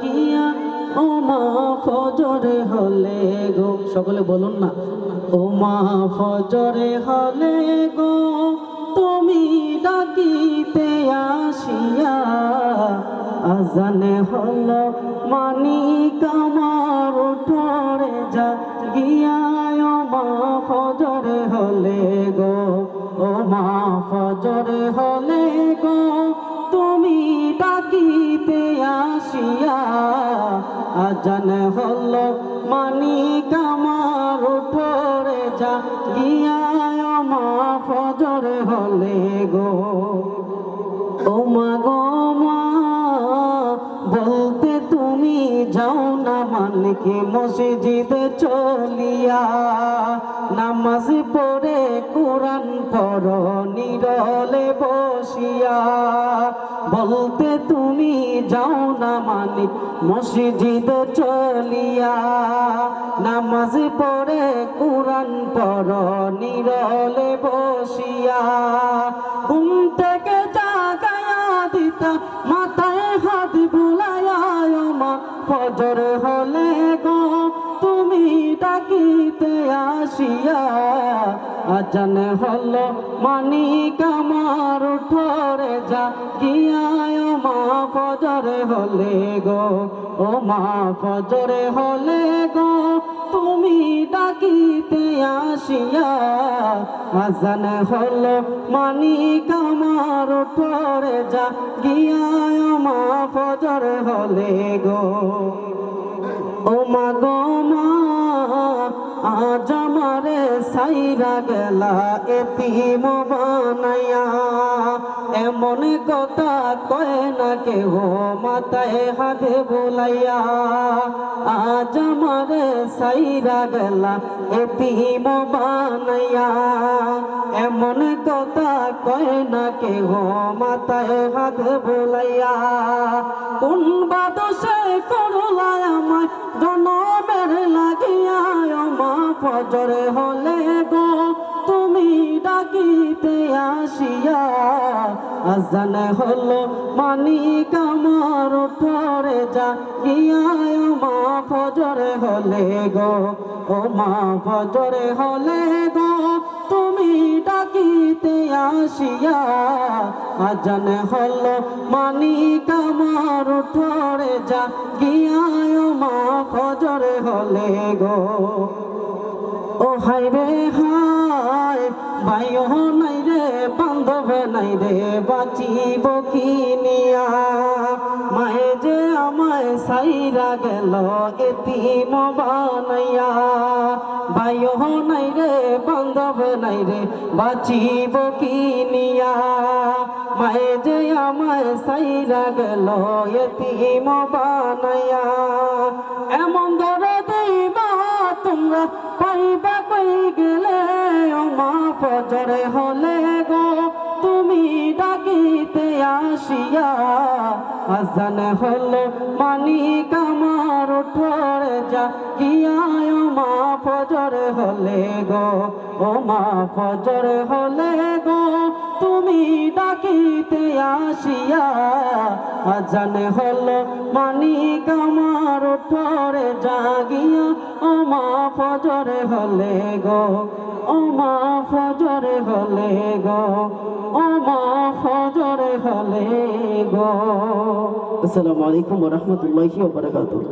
জাগিয়া ও মা ফজরে হলে গো, সকলে বলুন না, ও মা ফজরে হলে গো তুমি ডাকিতে আসিয়া, আজানে হলো মানিক আমার উঠরে জাগিয়া ও মা ফজরে হলে গো, ও মা ফজরে হলে গো তুমি ডাকিতে আসিয়া, আজান হলো মানিক আমার উঠরে জাগিয়া ও মা ফজরে হলে গো, ও মা গো মা বলতে তুমি যাও না মানিকে মসজিদে চলিয়া, নামাজ পড়ে কোরআন পড়ো নীরলে বসিয়া, বলতে তুমি যাও না মানিক মসজিদে চলিয়া, নামাজ পড়ে কোরআন পড়ো নীরলে বসিয়া, ঘুম থেকে জাগায়া দিতা মাথায় হাত বুলায়া ও মা ফজর হলে গো তুমি ডাকিতে আসিয়া, আজান হলো মানিক আমার উঠরে জাগিয়া ও মা ফজর হলে গো, ও মা ফজর হলে গো তুমি ডাকিতে আসিয়া, আজান হলো মানিক আমার উঠরে জাগিয়া ও মা ফজর হলে গো, ও মা গো মা আজ আমারে সাইরা গেলা এতিম বানাইয়া, এমন কথা কয় না কেহ মাথায় হাতে বুলাইয়া, আজ আমারে সাইরা গেলা এতিম বানাইয়া, এমন কথা কয় না কেহ মাথায় হাতে বুলাইয়া, কোন বাদশে করলা আমায় জনমের লাগিয়া ও মা ফজর হলে গো তুমি ডাকিতে আসিয়া, আজান হলো মানিক আমার উঠরে জাগিয়া ও মা ফজর হলে গো, ও মা ফজর হলে গো তুমি ডাকিতে আসিয়া, আজান হলো মানিক আমার উঠরে জাগিয়া ও মা ফজর হলে গো, ও হায় রে হায় ভাইও নাই রে বান্ধব নাই রে বাঁচিব কি নিয়া, মায়ে যে আমায় সাইরা গেল এতিম বানাইয়া, ভাইও নাই রে বান্ধব নাই রে বাঁচিব কি নিয়া, মায়ে যে আমায় সাইরা গেল এতিম বানাইয়া, এমন ধরে দিবা তোমরা পাইবা কই গেলে ও মা ফজর হলে গো তুমি ডাকিতে আসিয়া, আজান হলো মানিক আমার উঠরে জাগিয়া ও মা ফজর হলে গো, ও মা ফজর হলে গো তুমি ডাকিতে আসিয়া, আজান হলো মানিক আমার উঠরে জাগিয়া ও মা ফজর হলে গো, ও মা ফজর হলে গো, ও মা ফজর হলে গো। আসসালামু আলাইকুম ওয়া রাহমাতুল্লাহি ওয়া বারাকাতুহু।